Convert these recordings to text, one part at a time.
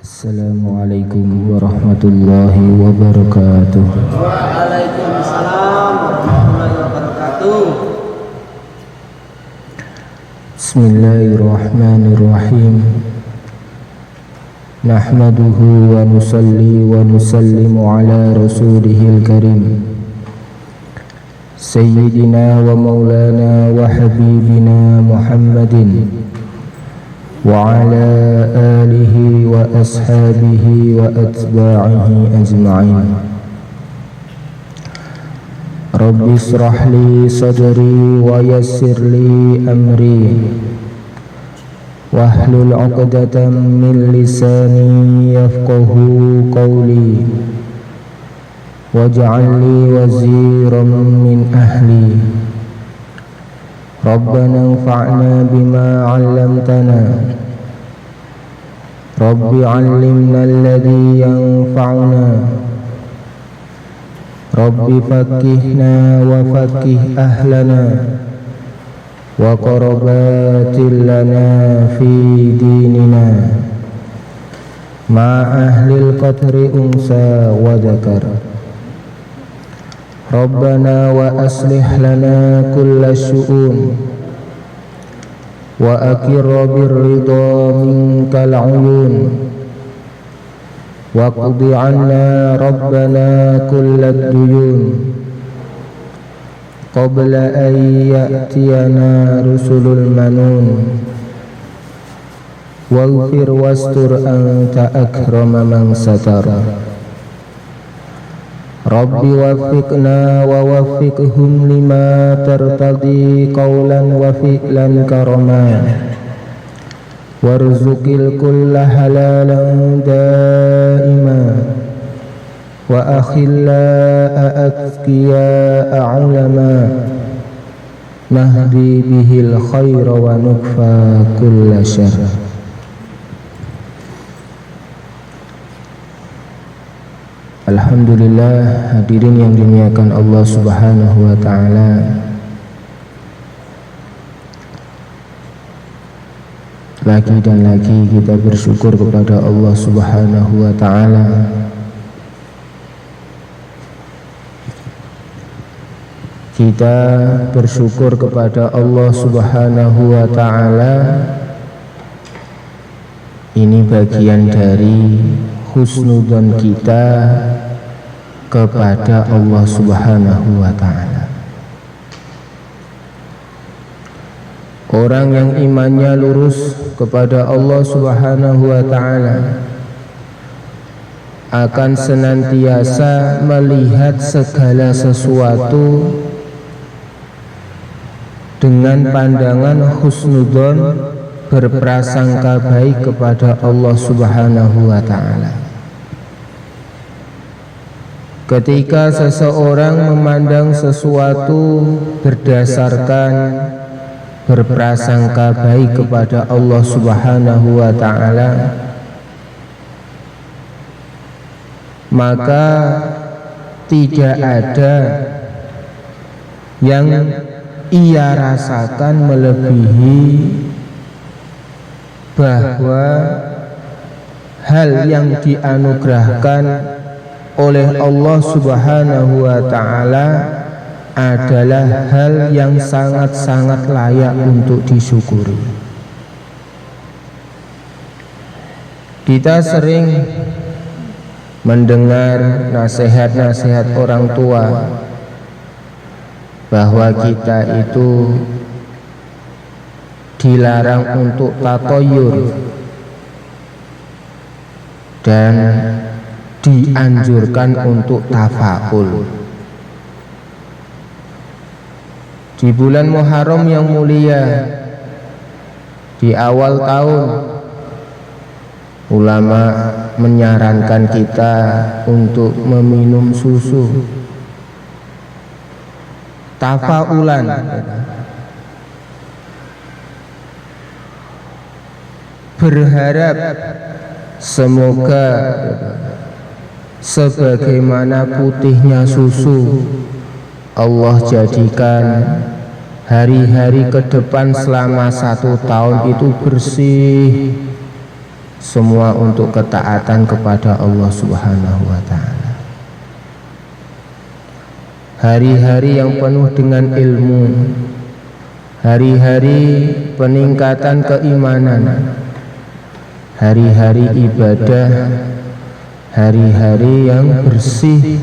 Assalamualaikum warahmatullahi wabarakatuh. Waalaikumsalam warahmatullahi wabarakatuh. Bismillahirrahmanirrahim. Nahmaduhu wa nusalli wa nusallimu ala rasulihil karim Sayyidina wa maulana wa habibina Muhammadin wa ala alihi wa ashabihi wa atba'ihi ajma'in. Rabbi israh li sadri wa yassir li amri wahlul 'uqdatam min lisani yafqahu qawli waj'al li waziran min ahli. Rabbana anfa'na bima 'allamtana Rabbi 'allimna alladhi yanfa'una Rabbi faqqihna wa faqqih ahlana wa qarabatil lana fi dinina ma ahlil qadri unsa wa dzakar. Rabbana wa aslih lana kulla syu'un wa akirra birridha minkal 'uyun wa qdi 'anna rabbana kullad duyun qabla an ya'tiyana rusulul manun waghfir wastur anta akrama man satara. Rabbi waffiqna wa waffiqhum lima tartadi qawlan wa fi'lan karama warzuqil kulla halalan daima wa akhilla atqiya a'lama nahdi bihil khaira wa nukfa kulla syarr. Alhamdulillah, hadirin yang dimuliakan Allah Subhanahu wa taala. Lagi dan lagi kita bersyukur kepada Allah Subhanahu wa taala kita bersyukur kepada Allah Subhanahu wa taala. Ini bagian dari husnudzon kita kepada Allah Subhanahu wa ta'ala. Orang yang imannya lurus kepada Allah Subhanahu wa ta'ala akan senantiasa melihat segala sesuatu dengan pandangan husnudzon, berprasangka baik kepada Allah Subhanahu wa ta'ala. Ketika seseorang memandang sesuatu berdasarkan berprasangka baik kepada Allah Subhanahu wa ta'ala, maka tidak ada yang ia rasakan melebihi bahwa hal yang dianugerahkan oleh Allah Subhanahu wa ta'ala adalah hal yang sangat-sangat layak untuk disyukuri. Kita sering mendengar nasihat-nasihat orang tua bahwa kita itu dilarang untuk tatoyur dan dianjurkan untuk tafaul. Di bulan Muharram yang mulia, di awal tahun, ulama menyarankan kita untuk meminum susu tafaulan, berharap semoga sebagaimana putihnya susu, Allah jadikan hari-hari ke depan selama 1 tahun itu bersih, semua untuk ketaatan kepada Allah Subhanahu wa ta'ala. Hari-hari yang penuh dengan ilmu, hari-hari peningkatan keimanan, hari-hari ibadah, hari-hari yang bersih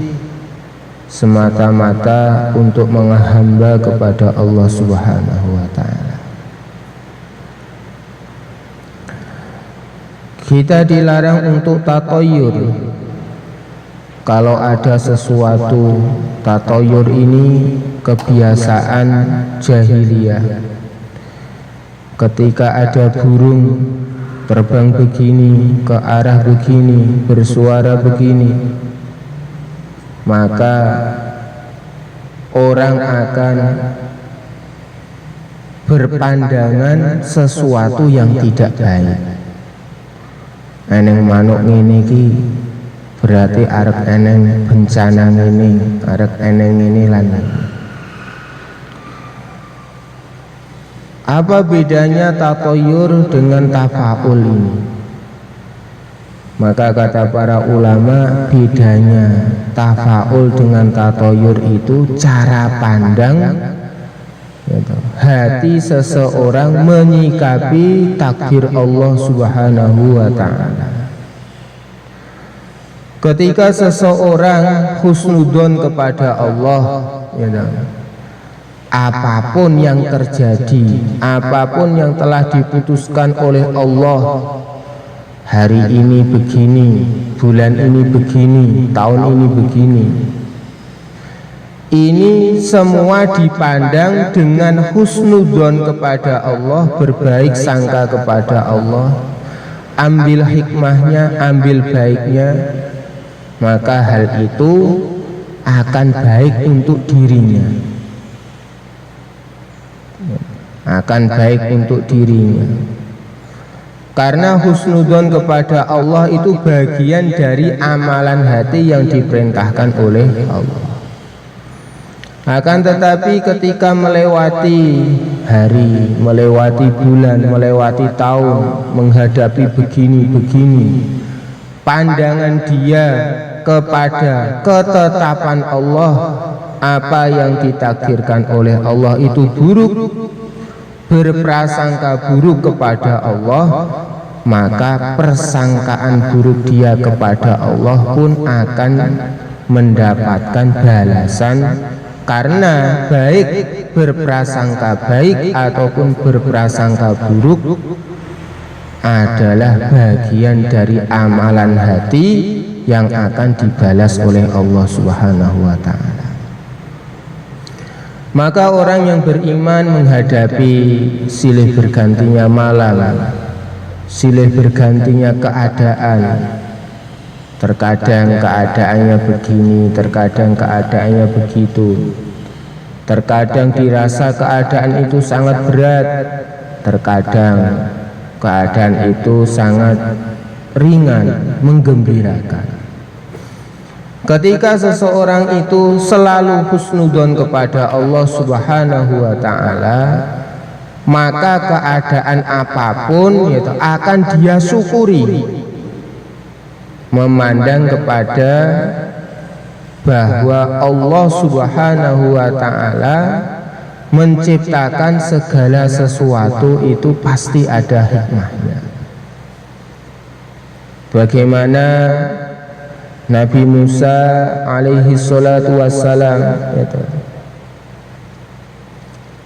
semata-mata untuk menghamba kepada Allah Subhanahu wa ta'ala. Kita dilarang untuk tatoyur. Kalau ada sesuatu, tatoyur ini kebiasaan jahiliyah. Ketika ada burung terbang begini, ke arah begini, bersuara begini, maka orang akan berpandangan sesuatu yang tidak baik. Eneng manuk ngene iki berarti arep eneng bencana ngene, arep eneng ngene lan. Apa bedanya tatoyur dengan tafaul ini? Maka kata para ulama, bedanya tafaul dengan tatoyur itu cara pandang hati seseorang menyikapi takdir Allah Subhanahu wa ta'ala. Ketika seseorang husnudzon kepada Allah, apapun yang terjadi, apapun yang telah diputuskan oleh Allah, hari ini begini, bulan ini begini, tahun ini begini, ini semua dipandang dengan husnudzon kepada Allah, berbaik sangka kepada Allah, ambil hikmahnya, ambil baiknya, maka hal itu akan baik untuk dirinya, akan baik untuk dirinya. Karena husnudzon kepada Allah itu bagian dari amalan hati yang diperintahkan oleh Allah. Akan tetapi ketika melewati hari, melewati bulan, melewati tahun, menghadapi begini-begini, pandangan dia kepada ketetapan Allah, apa yang ditakdirkan oleh Allah itu buruk, berprasangka buruk kepada Allah, maka persangkaan buruk dia kepada Allah pun akan mendapatkan balasan. Karena baik berprasangka baik ataupun berprasangka buruk adalah bagian dari amalan hati yang akan dibalas oleh Allah Subhanahu wa ta'ala. Maka orang yang beriman menghadapi silih bergantinya malam, silih bergantinya keadaan, terkadang keadaannya begini, terkadang keadaannya begitu, terkadang dirasa keadaan itu sangat berat, terkadang keadaan itu sangat ringan, menggembirakan. Ketika seseorang itu selalu husnudzon kepada Allah Subhanahu wa ta'ala, maka keadaan apapun itu akan dia syukuri, memandang kepada bahwa Allah Subhanahu wa ta'ala menciptakan segala sesuatu itu pasti ada hikmahnya. Bagaimana Nabi Musa alaihi salatu wassalam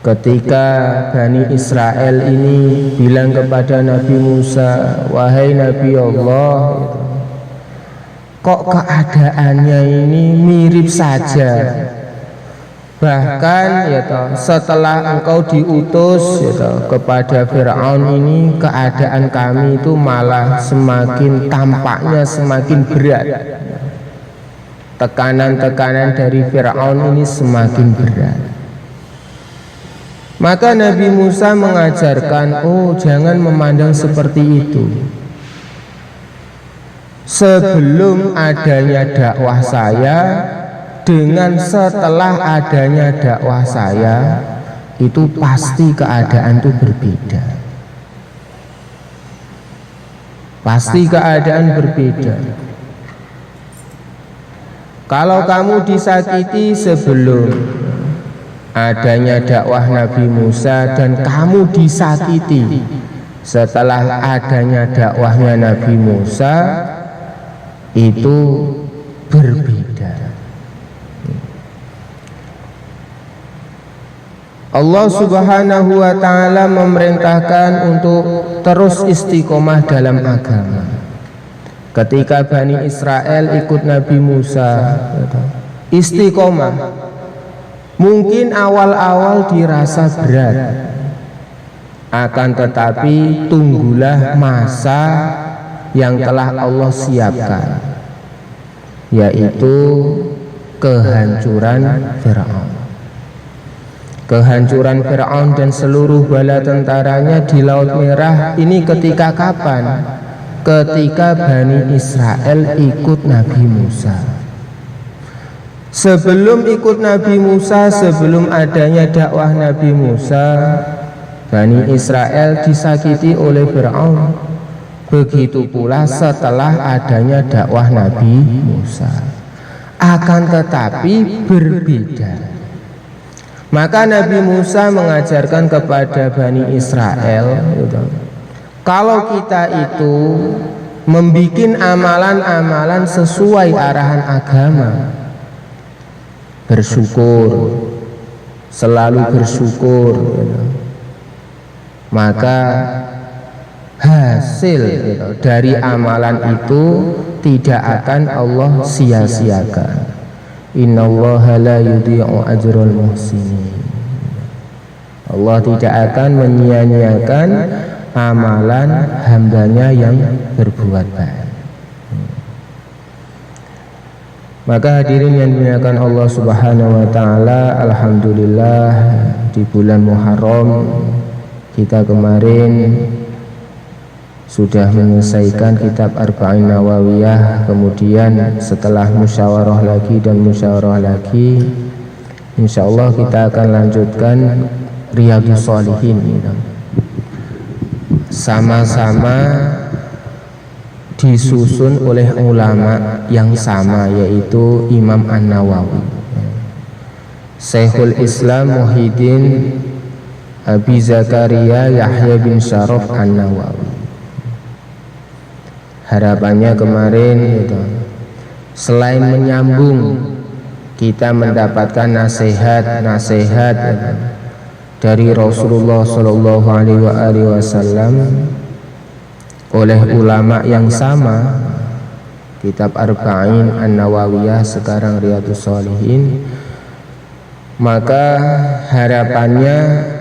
ketika Bani Israel ini bilang kepada Nabi Musa, wahai Nabi Allah, kok keadaannya ini mirip saja, bahkan setelah engkau diutus kepada Fir'aun ini, keadaan kami itu malah semakin tampaknya semakin berat, tekanan-tekanan dari Fir'aun ini semakin berat. Maka Nabi Musa mengajarkan, oh jangan memandang seperti itu. Sebelum adanya dakwah saya dengan setelah adanya dakwah saya, itu pasti keadaan itu berbeda. Pasti keadaan berbeda. Kalau kamu disakiti sebelum adanya dakwah Nabi Musa dan kamu disakiti setelah adanya dakwahnya Nabi Musa, itu berbeda. Allah Subhanahu wa ta'ala memerintahkan untuk terus istiqomah dalam agama. Ketika Bani Israel ikut Nabi Musa, istiqomah. Mungkin awal-awal dirasa berat, akan tetapi tunggulah masa yang telah Allah siapkan, yaitu kehancuran Fir'aun. Kehancuran Fir'aun dan seluruh bala tentaranya di Laut Merah ini ketika kapan? Ketika Bani Israel ikut Nabi Musa. Sebelum ikut Nabi Musa, sebelum adanya dakwah Nabi Musa, Bani Israel disakiti oleh Fir'aun. Begitu pula setelah adanya dakwah Nabi Musa. Akan tetapi berbeda. Maka Nabi Musa mengajarkan kepada Bani Israel, kalau kita itu membikin amalan-amalan sesuai arahan agama, bersyukur, selalu bersyukur, maka hasil dari amalan itu tidak akan Allah sia-siakan. Innallaha la yudhi'u ajral muhsinin. Allah tidak akan menyia-nyiakan amalan hambanya yang berbuat baik. Maka hadirin yang dimuliakan Allah Subhanahu wa ta'ala, alhamdulillah di bulan Muharram kita kemarin sudah menyelesaikan kitab Arba'in Nawawiyah. Kemudian setelah musyawarah lagi dan musyawarah lagi, insyaallah kita akan lanjutkan Riyadhus Shalihin. Sama-sama disusun oleh ulama yang sama, yaitu Imam An-Nawawi, Syekhul Islam Muhyiddin Abi Zakaria Yahya bin Syaraf An-Nawawi. Harapannya kemarin selain menyambung, kita mendapatkan nasihat-nasihat dari Rasulullah Shallallahu Alaihi Wasallam oleh ulama yang sama. Kitab Arba'in An-Nawawiyah, sekarang Riyadhus Shalihin. Maka harapannya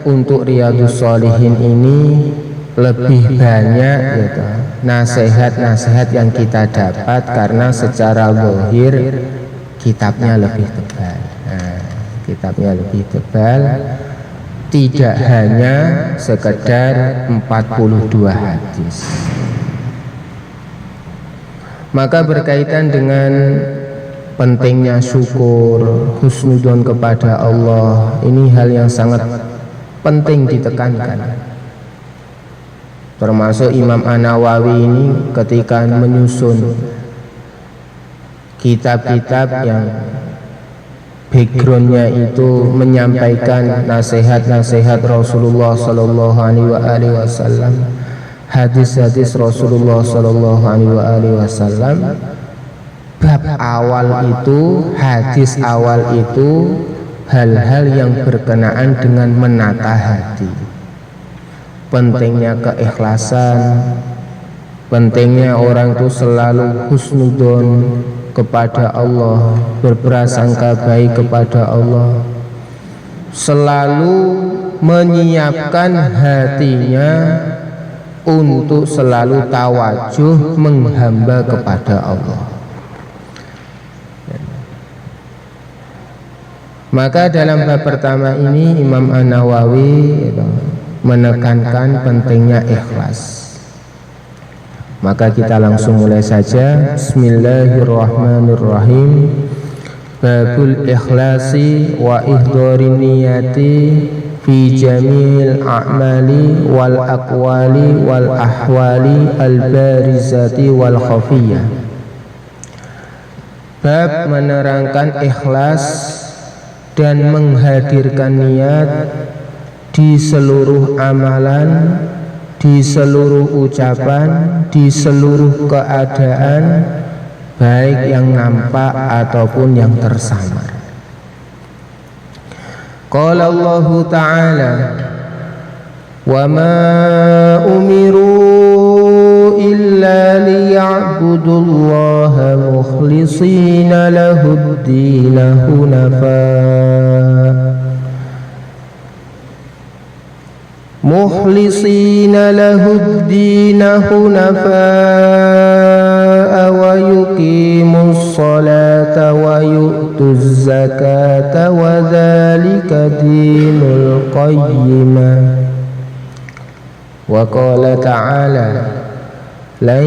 untuk Riyadhus Shalihin ini lebih banyak nasihat-nasihat yang kita dapat, karena secara zahir kitabnya lebih tebal. Kitabnya lebih tebal, tidak hanya sekedar 42 hadis. Maka berkaitan dengan pentingnya syukur, husnudzon kepada Allah, ini hal yang sangat penting ditekankan. Termasuk Imam An-Nawawi ini ketika menyusun kitab-kitab yang backgroundnya itu menyampaikan nasihat-nasihat Rasulullah Sallallahu Alaihi Wasallam, hadis-hadis Rasulullah Sallallahu Alaihi Wasallam, bab awal itu, hadis awal itu hal-hal yang berkenaan dengan menata hati. Pentingnya keikhlasan, pentingnya orang itu selalu husnudzon kepada Allah, berprasangka baik kepada Allah, selalu menyiapkan hatinya untuk selalu tawajuh menghamba kepada Allah. Maka dalam bab pertama ini Imam An-Nawawi menekankan pentingnya ikhlas. Maka kita langsung mulai saja. Bismillahirrahmanirrahim. Babul ikhlasi wa ihdharin niyati fi jamil a'mali wal aqwali wal ahwali al barizati wal khafiyah. Bab menerangkan ikhlas dan menghadirkan niat di seluruh amalan, di seluruh ucapan, di seluruh keadaan, baik yang nampak ataupun yang tersamar. Qala Allah Ta'ala, wa ma umiru illa liya'budullaha mukhlishina lahud-din hunafa'a wa yuqimus salata wa yu'tuz zakata wa dzalika dinul qayyimah. Wa qala ta'ala, lan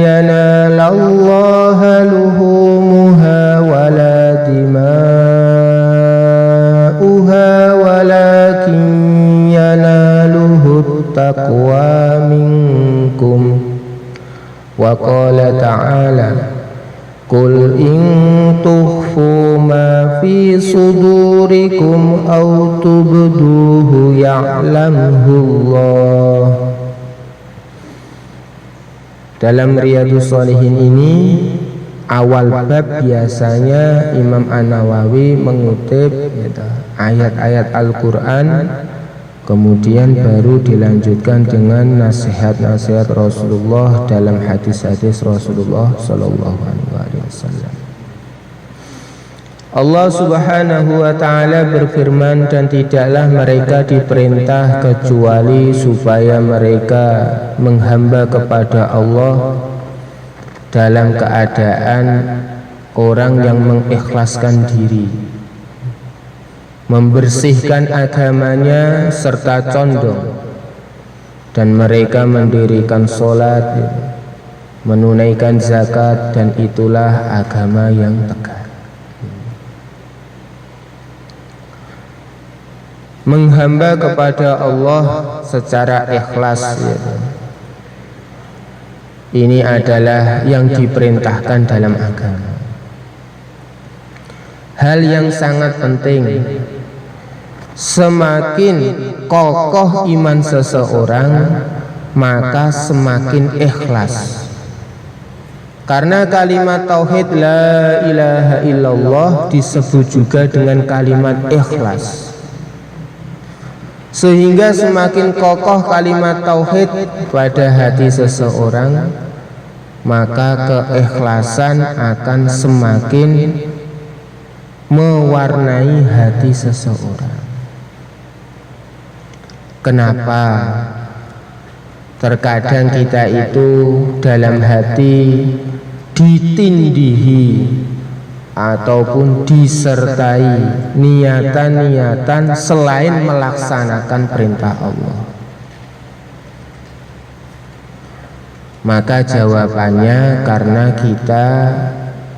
yanalallaha luhumuha wala dima'uha walakin yanaluhu taqwa minkum. Wa qala ta'ala, qul in tukhfu ma fi sudurikum aw tubduhu ya'lamhu Allah. Dalam Riyadhus Shalihin ini, awal bab biasanya Imam An-Nawawi mengutip ayat-ayat Al-Quran, kemudian baru dilanjutkan dengan nasihat-nasihat Rasulullah dalam hadis-hadis Rasulullah Sallallahu Alaihi Wasallam. Allah Subhanahu wa Ta'ala berfirman, dan tidaklah mereka diperintah kecuali supaya mereka menghamba kepada Allah dalam keadaan orang yang mengikhlaskan diri, membersihkan agamanya serta condong, dan mereka mendirikan sholat, menunaikan zakat, dan itulah agama yang tegar. Menghamba kepada Allah secara ikhlas, ini adalah yang diperintahkan dalam agama. Hal yang sangat penting. Semakin kokoh iman seseorang, maka semakin ikhlas. Karena kalimat tauhid la ilaha illallah disebut juga dengan kalimat ikhlas. Sehingga semakin kokoh kalimat tauhid pada hati seseorang, maka keikhlasan akan semakin mewarnai hati seseorang. Kenapa? Terkadang kita itu dalam hati ditindihi ataupun disertai niatan-niatan selain melaksanakan perintah Allah. Maka jawabannya karena kita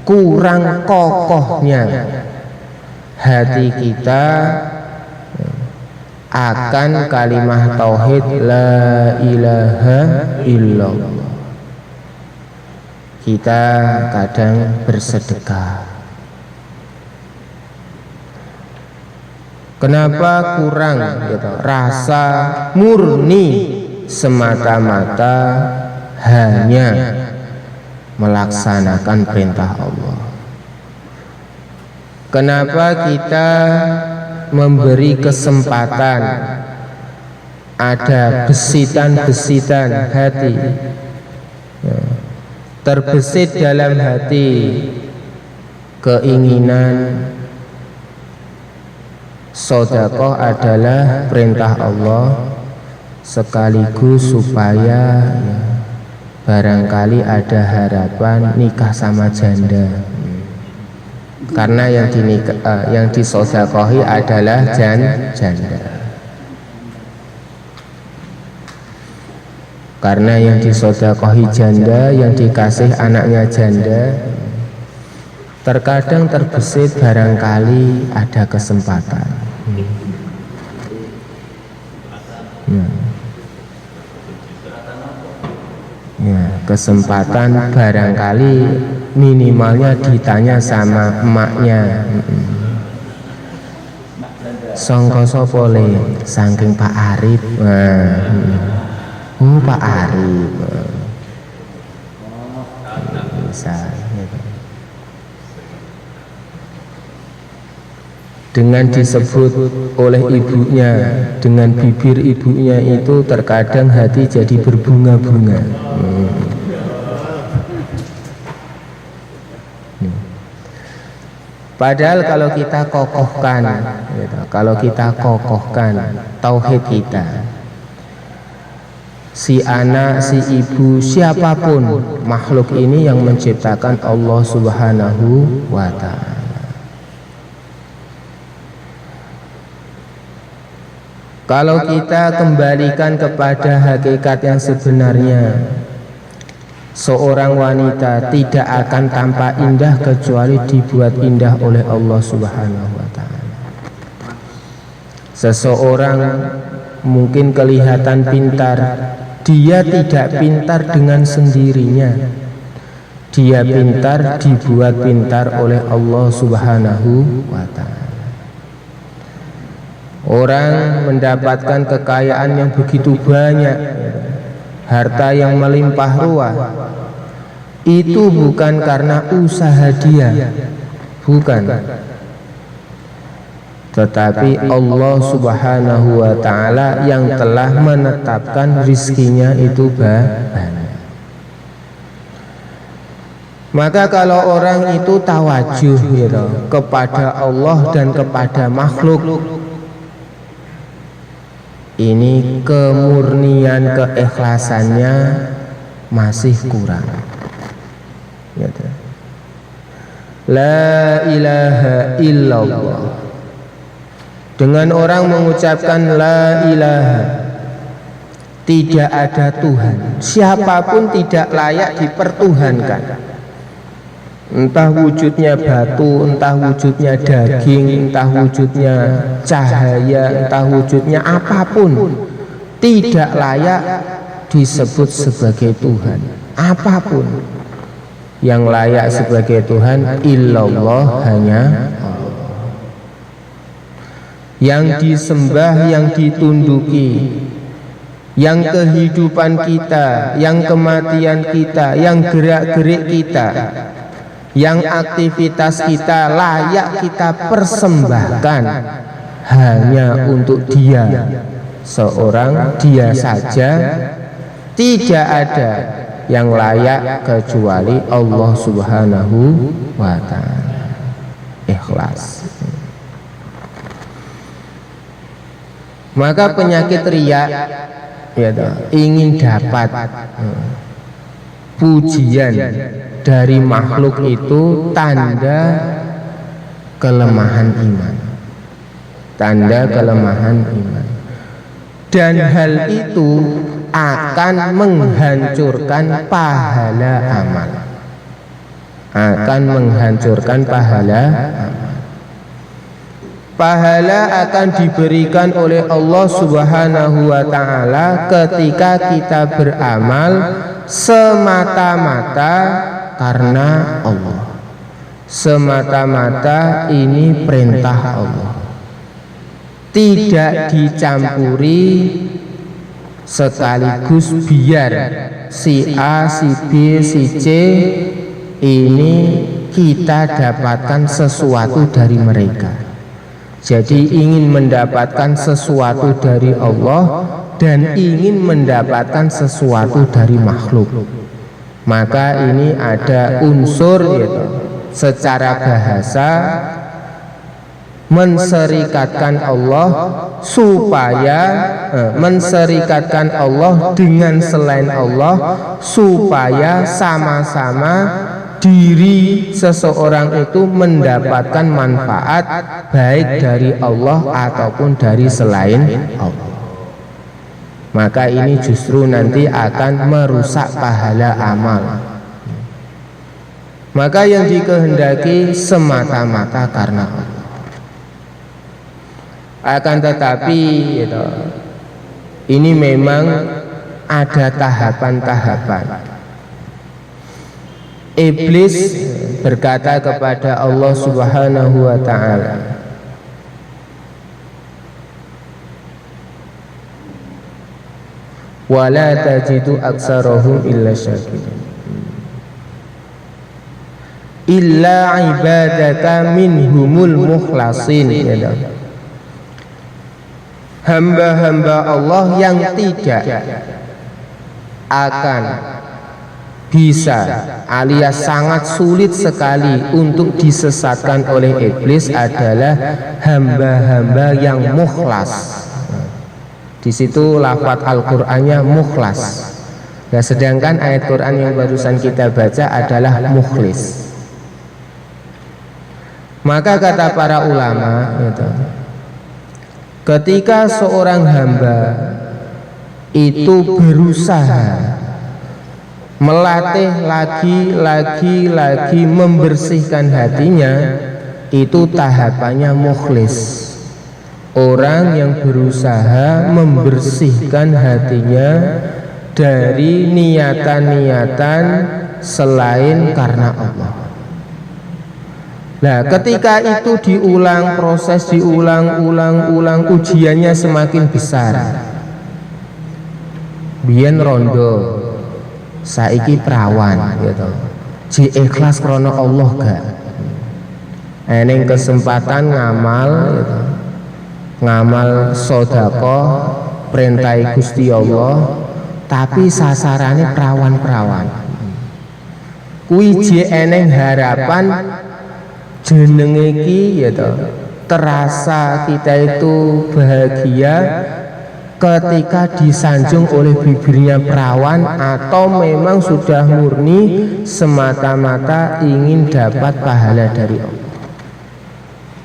kurang kokohnya hati kita akan kalimah tauhid la ilaha illallah. Kita kadang bersedekah. Kenapa kurang gitu? Rasa murni semata-mata hanya melaksanakan perintah Allah. Kenapa kita memberi kesempatan ada besitan-besitan hati, terbesit dalam hati keinginan sedekah adalah perintah Allah, sekaligus supaya barangkali ada harapan nikah sama janda. Karena yang disodaqahi adalah janda. Karena yang disodaqahi janda, yang dikasih anaknya janda, terkadang terbesit barangkali ada kesempatan. Ya, kesempatan barangkali minimalnya ditanya sama emaknya. Sangka sapa le? Saking Pak Arif. Pak Arif. Bisa. Dengan disebut oleh ibunya, dengan bibir ibunya itu terkadang hati jadi berbunga-bunga. Padahal kalau kita kokohkan, kalau kita kokohkan tauhid kita, si anak, si ibu, siapapun makhluk ini yang menciptakan Allah Subhanahu wa Ta'ala. Kalau kita kembalikan kepada hakikat yang sebenarnya, seorang wanita tidak akan tampak indah kecuali dibuat indah oleh Allah Subhanahu wa Ta'ala. Seseorang mungkin kelihatan pintar, dia tidak pintar dengan sendirinya. Dia pintar dibuat pintar oleh Allah Subhanahu wa Ta'ala. Orang mendapatkan kekayaan yang begitu banyak, harta yang melimpah ruah, itu bukan karena usaha dia, bukan, tetapi Allah Subhanahu wa Ta'ala yang telah menetapkan rizkinya itu banyak. Maka kalau orang itu tawajuh gitu, kepada Allah dan kepada makhluk, ini kemurnian keikhlasannya masih kurang. La ilaha illallah. Dengan orang mengucapkan la ilaha, tidak ada Tuhan, siapapun tidak layak dipertuhankan. Entah wujudnya batu, entah wujudnya daging, entah wujudnya cahaya, entah wujudnya apapun, tidak layak disebut sebagai Tuhan. Apapun yang layak sebagai Tuhan illallah, hanya Allah. Yang disembah, yang ditunduki, yang kehidupan kita, yang kematian kita, yang gerak-gerik kita, yang aktivitas kita layak kita persembahkan hanya untuk Dia seorang, Dia saja. Tidak ada yang layak kecuali Allah Subhanahu wa Ta'ala. Ikhlas. Maka penyakit riya, ya, ingin dapat pujian dari makhluk itu tanda kelemahan iman, tanda kelemahan iman, dan hal itu akan menghancurkan pahala amal, akan menghancurkan pahala amal. Pahala akan diberikan oleh Allah Subhanahu wa Ta'ala ketika kita beramal semata-mata karena Allah. Semata-mata ini perintah Allah, tidak dicampuri sekaligus biar si A, si B, si C ini kita dapatkan sesuatu dari mereka. Jadi ingin mendapatkan sesuatu dari Allah dan ingin mendapatkan sesuatu dari makhluk, maka ini ada unsur gitu, secara bahasa menserikatkan Allah supaya menserikatkan Allah dengan selain Allah supaya sama-sama diri seseorang itu mendapatkan manfaat baik dari Allah ataupun dari selain Allah. Maka ini justru nanti akan merusak pahala amal. Maka yang dikehendaki semata-mata karena Allah. Akan tetapi Ini memang ada tahapan-tahapan. Iblis berkata kepada Allah Subhanahu wa ta'ala, wala tajidu aktsarahum illa syakirin illa ibadaka minhumul mukhlasin. Hamba-hamba Allah yang tidak akan bisa alias sangat sulit sekali untuk disesatkan oleh iblis adalah hamba-hamba yang mukhlas. Di situ lafaz Al-Qur'annya mukhlas. Nah, sedangkan ayat Quran yang barusan kita baca adalah mukhlis. Maka kata para ulama, ketika seorang hamba itu berusaha melatih lagi membersihkan hatinya, itu tahapannya mukhlis. Orang yang berusaha membersihkan hatinya dari niatan-niatan selain karena Allah. Nah, ketika itu diulang, proses diulang-ulang, ujiannya semakin besar. Biyen rondo, saiki perawan, gitu. Ji ikhlas krana Allah gak? Eneng kesempatan ngamal, gitu. Ngamal sedekah, perintah Gusti Allah, tapi sasarannya perawan-perawan. Kuwi ji eneng harapan jenenge iki, gitu. Terasa kita itu bahagia ketika disanjung oleh bibirnya perawan, atau memang sudah murni semata-mata ingin dapat pahala dari Allah.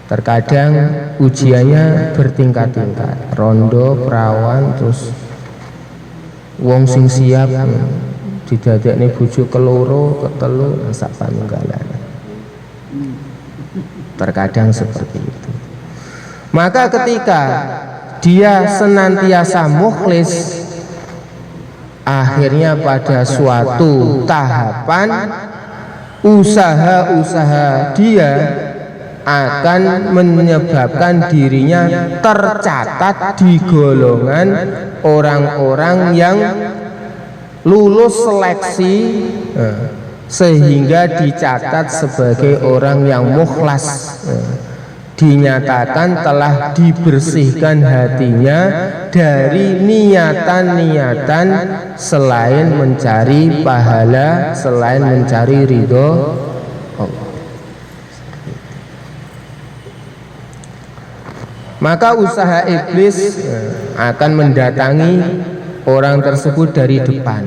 Terkadang ujiannya bertingkat-tingkat, rondo, perawan, terus wong sing siap didadekne bojo keloro, ketelu, sak panunggalan. Terkadang seperti itu. Maka ketika dia senantiasa mukhlis, akhirnya pada suatu tahapan usaha-usaha dia akan menyebabkan dirinya tercatat di golongan orang-orang yang lulus seleksi, sehingga dicatat sebagai orang yang mukhlas, dinyatakan telah dibersihkan hatinya dari niatan-niatan selain mencari pahala, selain mencari ridho Allah. Maka usaha iblis akan mendatangi orang tersebut dari depan.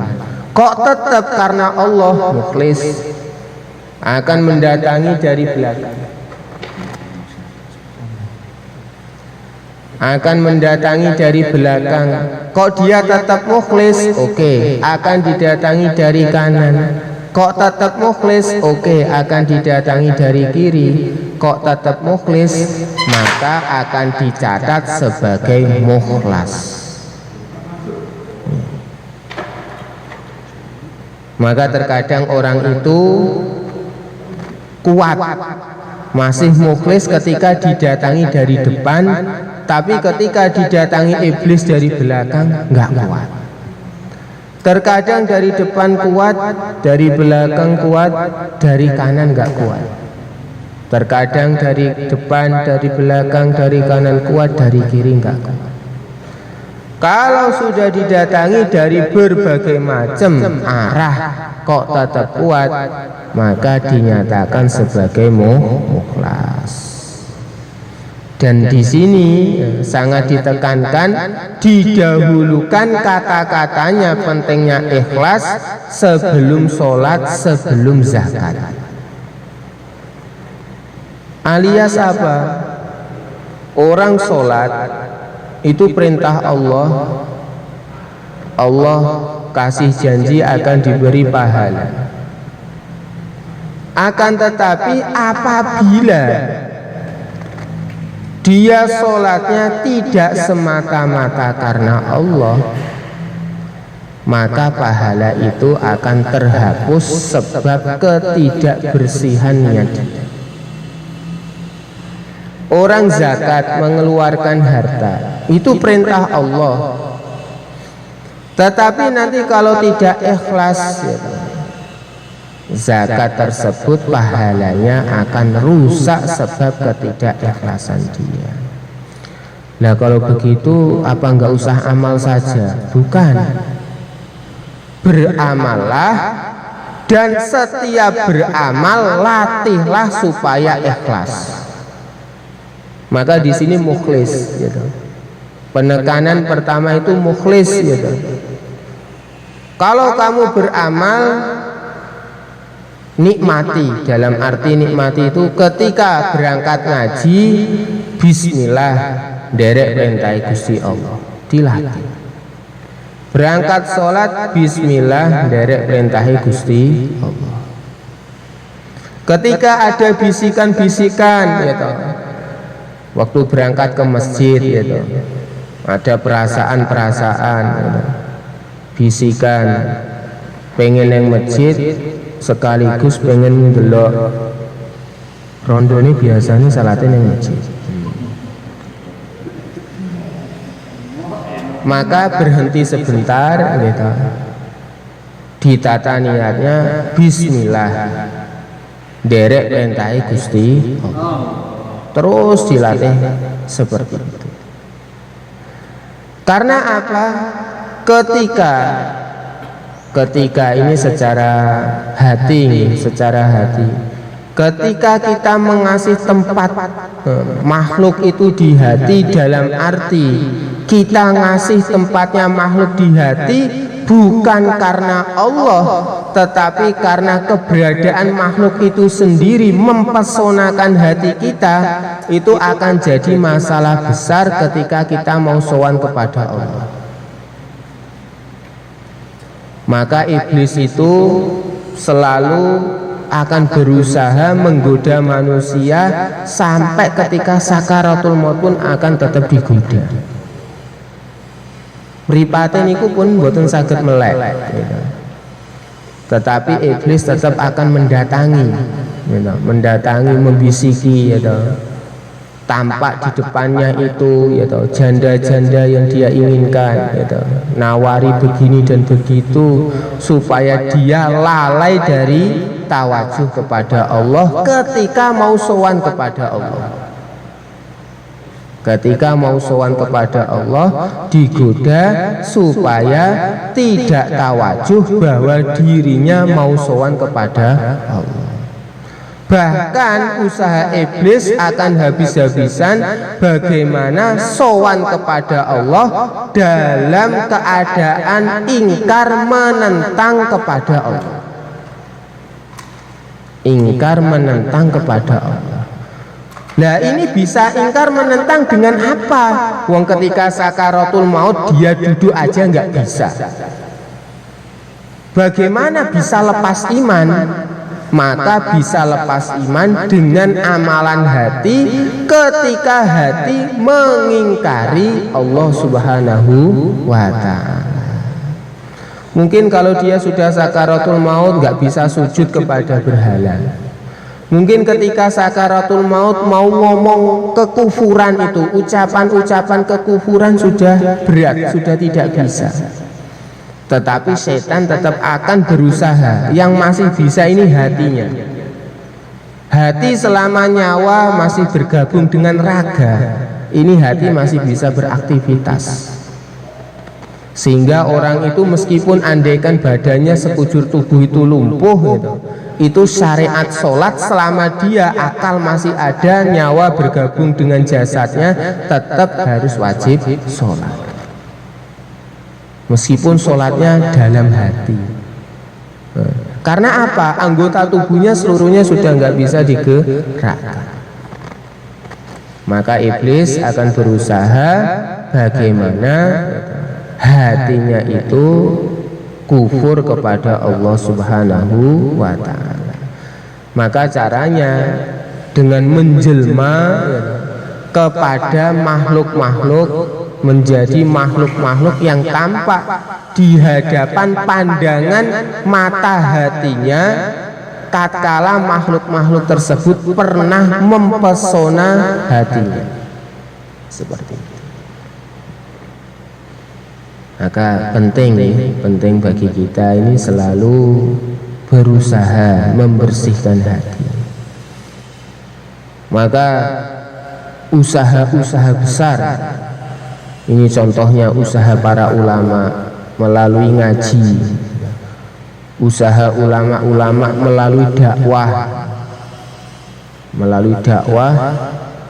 Kok tetap karena Allah mukhlis, akan mendatangi dari belakang. Akan mendatangi dari belakang. Kok dia tetap mukhlis? Oke, akan didatangi dari kanan. Kok tetap mukhlis? Oke, akan didatangi dari kiri. Kok tetap mukhlis? Maka akan dicatat sebagai mukhlas. Maka terkadang orang itu kuat, masih mukhlis ketika didatangi dari depan, tapi ketika didatangi iblis dari belakang enggak kuat. Terkadang dari depan kuat, dari belakang kuat, dari kanan enggak kuat. Terkadang dari depan, dari belakang, dari kanan kuat, dari kiri enggak kuat. Kalau sudah didatangi dari berbagai macam arah kok tetap kuat, maka dinyatakan sebagai mukhlas. Dan di sini sangat ditekankan, didahulukan kata-katanya pentingnya ikhlas sebelum sholat, sebelum zakat. Alias apa? Orang sholat itu perintah Allah, Allah kasih janji akan diberi pahala. Akan tetapi apabila dia sholatnya tidak semata-mata karena Allah, maka pahala itu akan terhapus sebab ketidakbersihannya dia. Orang zakat mengeluarkan harta itu perintah Allah, tetapi nanti kalau tidak ikhlas, zakat tersebut pahalanya akan rusak sebab ketidakikhlasan dia. Nah kalau begitu apa enggak usah amal saja? Bukan, beramallah, dan setiap beramal latihlah supaya ikhlas. Maka di sini mukhlis, gitu. Penekanan pertama itu mukhlis, gitu. Kalau kamu beramal, nikmati, dalam arti nikmati itu ketika berangkat ngaji, bismillah, derek perintah Gusti Allah, dilatih. Berangkat sholat, bismillah, derek perintah Gusti Allah. Ketika ada bisikan-bisikan, gitu, waktu berangkat ke masjid, gitu, ada perasaan-perasaan, gitu, bisikan, pengen yang masjid sekaligus pengen delok rondo ini biasanya salatin yang masjid. Maka berhenti sebentar, gitu, ditata niatnya, bismillah, derek perintah Gusti Allah, terus dilatih seperti itu. Karena apa? Ketika ini secara hati, ketika kita mengasih tempat makhluk itu di hati, dalam arti kita ngasih tempatnya makhluk di hati bukan karena Allah, tetapi karena keberadaan makhluk itu sendiri mempesonakan hati kita, itu akan jadi masalah besar ketika kita mau sowan kepada Allah. Maka iblis itu selalu akan berusaha menggoda manusia sampai ketika sakaratul maut pun akan tetap digoda. Mripate niku pun mboten saged melek, gitu. Tetapi iblis tetap akan mendatangi, gitu, membisiki, gitu. Tampak di depannya itu, gitu, janda-janda yang dia inginkan, gitu, nawari begini dan begitu supaya dia lalai dari tawajuh kepada Allah ketika mau sowan kepada Allah. Ketika mau sowan kepada Allah, digoda supaya tidak tawajuh bahwa dirinya mau sowan kepada Allah. Bahkan usaha iblis akan habis-habisan bagaimana sowan kepada Allah dalam keadaan ingkar menentang kepada Allah. Ingkar menentang kepada Allah. Nah ini bisa ingkar menentang dengan apa? Wong ketika sakaratul maut dia duduk aja nggak bisa. Bagaimana bisa lepas iman? Maka bisa lepas iman dengan amalan hati ketika hati mengingkari Allah Subhanahu wa Ta'ala. Mungkin kalau dia sudah sakaratul maut nggak bisa sujud kepada berhala. Mungkin ketika sakaratul maut mau ngomong kekufuran itu, ucapan-ucapan kekufuran sudah berat, sudah tidak bisa. Tetapi setan tetap akan berusaha. Yang masih bisa ini hatinya. Hati selama nyawa masih bergabung dengan raga, ini hati masih bisa beraktivitas. Sehingga orang itu meskipun andaikan badannya sekujur tubuh itu lumpuh, gitu, itu syariat sholat selama dia akal masih ada, nyawa bergabung dengan jasadnya, tetap harus wajib sholat. Meskipun sholatnya dalam hati. Karena apa? Anggota tubuhnya seluruhnya sudah nggak bisa digerakkan. Maka iblis akan berusaha bagaimana hatinya itu kufur kepada Allah Subhanahu wa Ta'ala. Maka caranya dengan menjelma kepada makhluk-makhluk, menjadi makhluk-makhluk yang tampak di hadapan pandangan mata hatinya tatkala makhluk-makhluk tersebut pernah mempesona hatinya. Seperti itu. Maka penting bagi kita ini selalu berusaha membersihkan hati. Maka usaha-usaha besar, ini contohnya usaha para ulama melalui ngaji, usaha ulama-ulama melalui dakwah.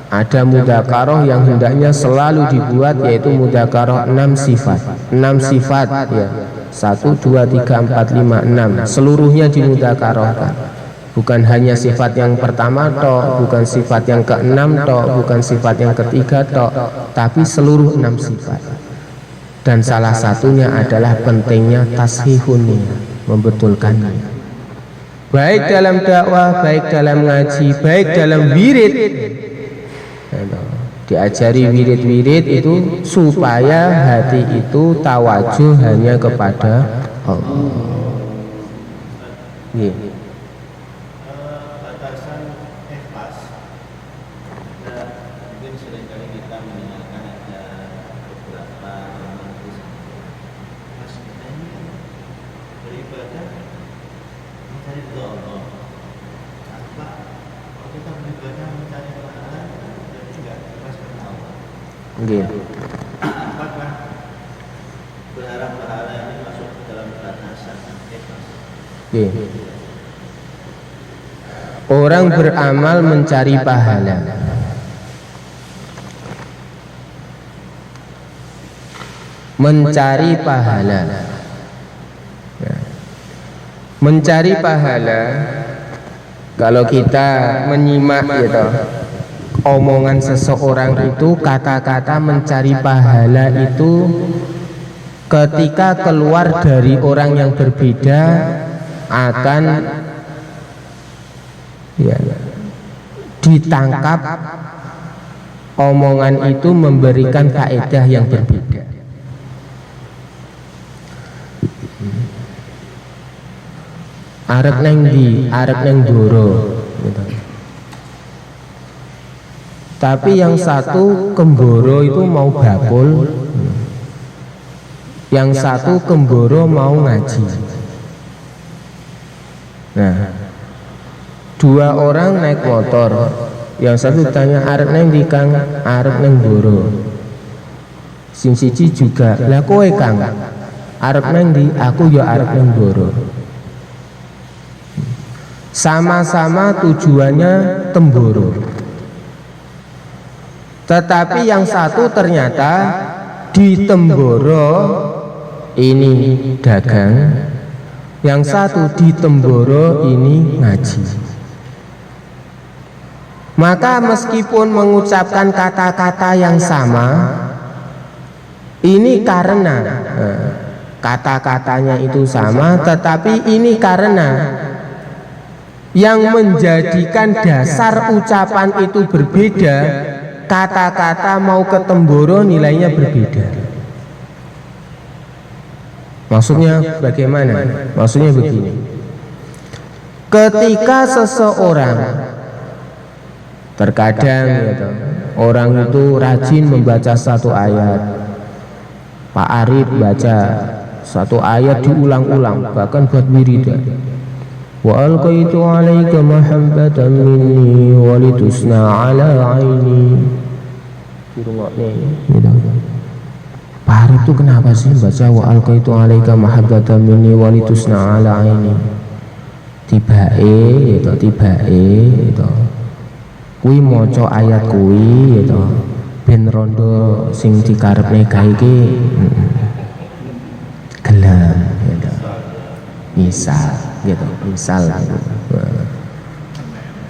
Ada mudzakarah yang hendaknya selalu dibuat, yaitu mudzakarah 6 sifat ya. 1, 2, 3, 4, 5, 6 seluruhnya dimudzakarahkan. Bukan hanya sifat yang pertama tok, bukan sifat yang ke-6 tok, bukan sifat yang ketiga tok, tapi seluruh 6 sifat. Dan salah satunya adalah pentingnya tashihunnya, membetulkannya. Baik dalam dakwah, baik dalam ngaji, baik dalam wirid. Diajari wirid-wirid itu supaya hati itu tawajuh hanya kepada Allah. Batasan ikhlas, mungkin seringkali kita mendengarkan ada beberapa mas kita ini kan beribadah mencari ridho Allah. Apa kalau kita beribadah mencari pahala, berarti nggak ikhlas karena Allah. Apakah berharap pahala ini masuk dalam batasan ikhlas? Orang beramal mencari pahala. Mencari pahala. Mencari pahala. Kalau kita menyimak gitu, omongan seseorang itu, kata-kata mencari pahala itu ketika keluar dari orang yang berbeda akan ditangkap. Omongan itu memberikan faedah yang berbeda. Arep neng di, arep neng doro gitu. Tapi yang satu kemboro itu mau bakul, yang satu kemboro mau ngaji. Nah, dua orang naik motor, yang satu tanya arep neng di Kang, arep neng doro. Sing siji juga, lah kowe Kang, arep neng di, aku ya arep neng doro. Sama-sama tujuannya temboro. Tetapi yang satu ternyata di Temboro ini dagang, yang satu di Temboro ini ngaji. Maka meskipun mengucapkan kata-kata yang sama, ini karena kata-katanya itu sama, tetapi ini karena yang menjadikan dasar ucapan itu berbeda. Kata-kata mau ke Temboro nilainya berbeda. Maksudnya bagaimana? Maksudnya begini. Ketika seseorang, terkadang gitu, orang itu rajin membaca satu ayat, Pak Arif baca satu ayat diulang-ulang, bahkan buat wiridan. Wa alqaitu 'alaika mahabbatan minni wa litusna 'ala 'aini. Pak Arif itu kenapa sih baca wa alqaitu 'alaika mahabbatan minni wa litusna 'ala 'aini? Tibae itu. Kuwi maca ayat kuwi gitu. Ben rondo sing dikarepne gawe iki gelem gitu. Misal gitu, misal gitu.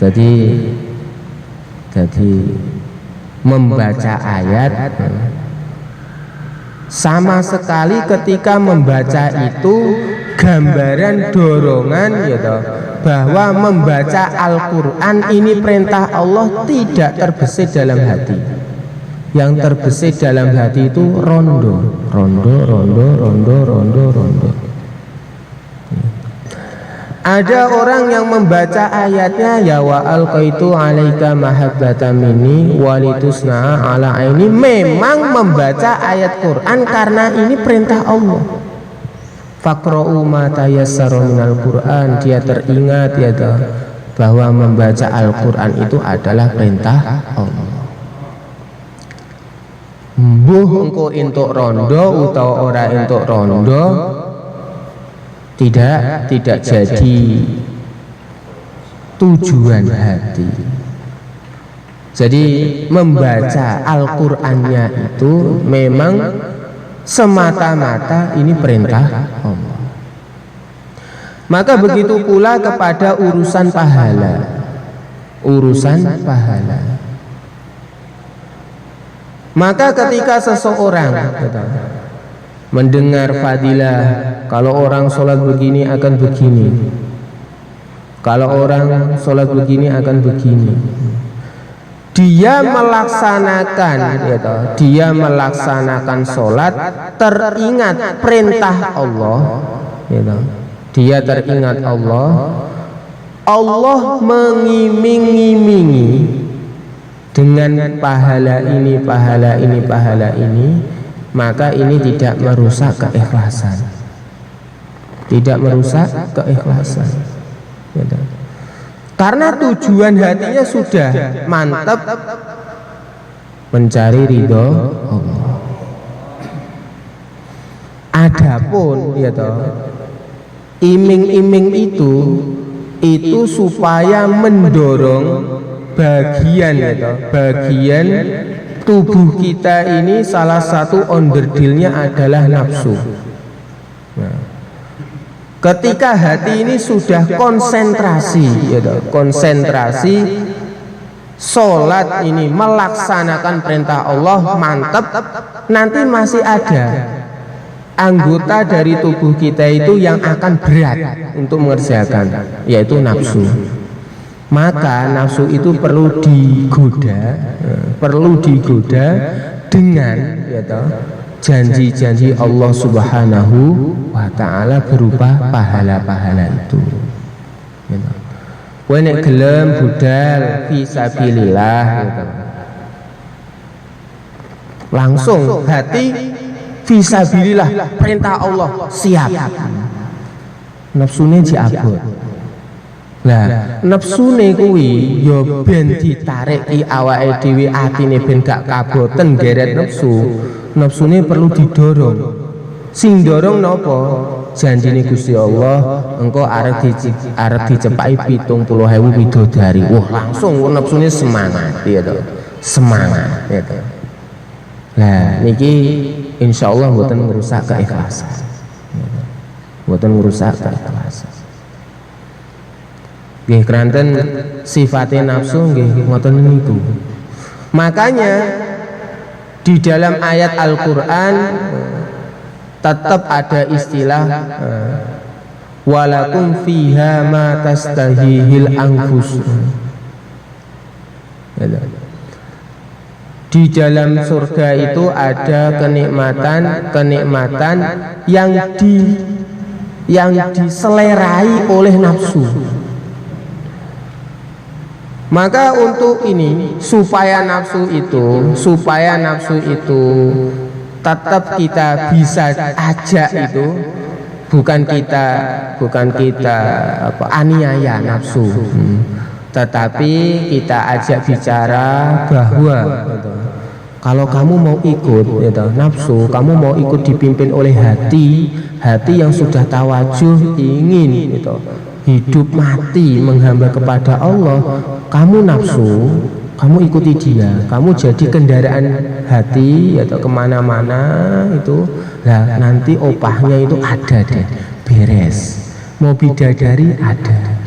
Jadi membaca ayat sama sekali ketika membaca itu gambaran dorongan gitu, bahwa membaca Al-Quran ini perintah Allah tidak terbesit dalam hati. Yang terbesit dalam hati itu rondo. Ada orang yang membaca ayatnya ya wa alqaitu alaika mahabbatan minni walitusna ala aini, memang membaca ayat Quran karena ini perintah Allah. Faqra'u ma tayassara minal Quran, dia teringat ya bahwa membaca Al-Quran itu adalah perintah Allah. Mbuh engko entuk rondo utawa ora entuk rondo, tidak jadi tujuan hati. Jadi membaca Al-Qur'annya itu memang semata-mata ini perintah Allah. Maka begitu pula kepada urusan pahala. Maka ketika seseorang mendengar fadilah, kalau orang sholat begini akan begini, kalau orang sholat begini akan begini, dia melaksanakan sholat, teringat perintah Allah, dia teringat Allah mengiming-imingi dengan pahala ini, maka ini tidak merusak keikhlasan. Karena tujuan hatinya sudah mantap mencari ridho Allah. Adapun iming-iming itu supaya mendorong bagian tubuh kita ini, salah satu onderdilnya adalah nafsu. Ketika hati ini sudah konsentrasi sholat ini melaksanakan perintah Allah mantap, nanti masih ada anggota dari tubuh kita itu yang akan berat untuk mengerjakan, yaitu nafsu. Maka nafsu itu perlu digoda dengan janji-janji Allah Subhanahu wa ta'ala berupa pahala-pahala itu. Kowe nek gelem budal fisabilillah langsung hati fisabilillah, perintah Allah, siap. Nafsune diabot. Lah nafsune kuwi ya ben ditariki awake dhewe, atine ben gak kaboten geret nafsu. Nafsune perlu didorong. Sing dorong napa? Janjine Gusti Allah, engko arep dicepaki 70.000 bidodari. Wah, langsung nafsune semangat ya to. Semangat ya to. Lah niki insyaallah mboten ngrusak keikhlasan. Nggih keranten sifatnya nafsu nggih ngoten niku. Makanya di dalam ayat Al-Qur'an tetap ada istilah walakum fiha ma tastahihil anfus. Di dalam surga itu ada kenikmatan yang diselerai oleh nafsu. Maka untuk ini supaya nafsu itu tetap kita bisa ajak itu, bukan kita aniaya nafsu, tetapi kita ajak bicara bahwa kalau kamu mau ikut nafsu, kamu mau ikut dipimpin oleh hati yang sudah tawajuh ingin hidup mati menghamba kepada Allah, kamu nafsu, kamu ikuti dia, kamu jadi kendaraan hati atau kemana-mana itu, lah nanti opahnya itu ada deh, beres. Mau bidadari ada,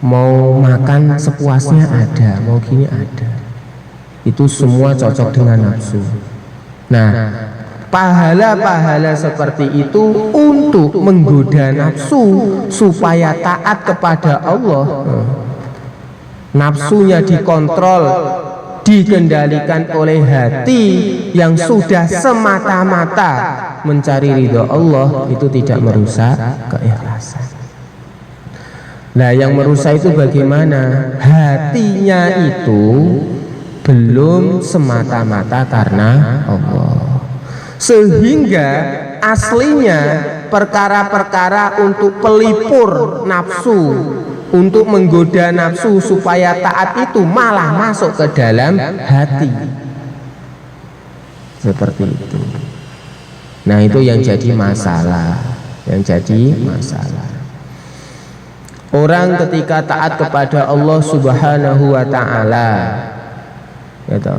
mau makan sepuasnya ada, mau gini ada. Itu semua cocok dengan nafsu. Nah, pahala-pahala seperti itu untuk menggoda nafsu supaya taat kepada Allah. Nafsunya dikontrol, dikendalikan oleh hati yang sudah semata-mata mencari ridho Allah, itu tidak merusak keikhlasan. Nah, yang merusak itu bagaimana? Hatinya itu belum semata-mata karena Allah, sehingga aslinya perkara-perkara untuk pelipur nafsu, untuk menggoda nafsu supaya taat itu malah masuk ke dalam hati. Seperti itu. Nah, itu yang jadi masalah. Orang ketika taat kepada Allah Subhanahu wa taala, gitu.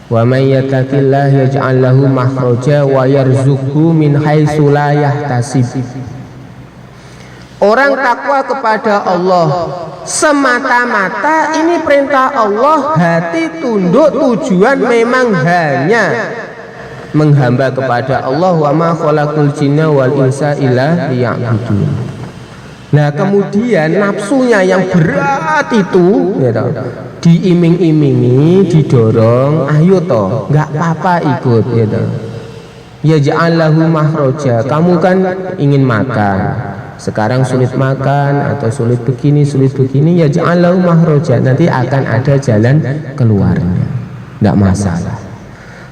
Wa may yattaqillah yaj'al lahu makhraja wa yarzuqhu min haitsu la yahtasib. Orang takwa kepada Allah semata-mata ini perintah Allah, hati tunduk, tujuan memang hanya menghamba kepada Allah. Wa ma khalaqul jinna wal insa illa liya'budun. Nah, kemudian nafsunya yang berat itu, gitu, diiming-imingi, didorong, ayo toh, nggak apa-apa ikut, gitu. Ya ja'allahu mahroja, kamu kan ingin makan, sekarang sulit makan atau sulit begini, ya ja'allahu mahroja, nanti akan ada jalan keluarnya, nggak masalah.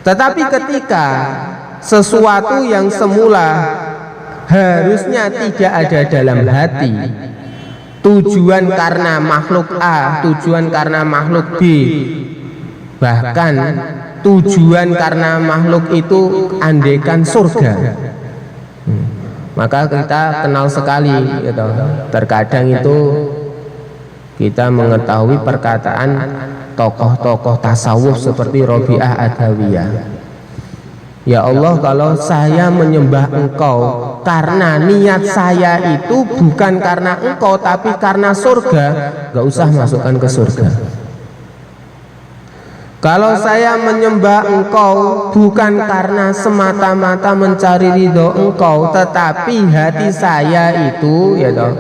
Tetapi ketika sesuatu yang semula harusnya tidak ada dalam hati, tujuan karena makhluk A, tujuan karena makhluk B, bahkan tujuan karena makhluk itu andekan surga, maka kita kenal sekali, gitu. Terkadang itu kita mengetahui perkataan tokoh-tokoh tasawuf seperti Robi'ah Adawiyah. Ya Allah, kalau saya menyembah Engkau karena niat saya itu bukan karena Engkau tapi karena surga, gak usah masukkan ke surga. Kalau saya menyembah Engkau bukan karena semata-mata mencari ridho Engkau, tetapi hati saya itu, ya toh,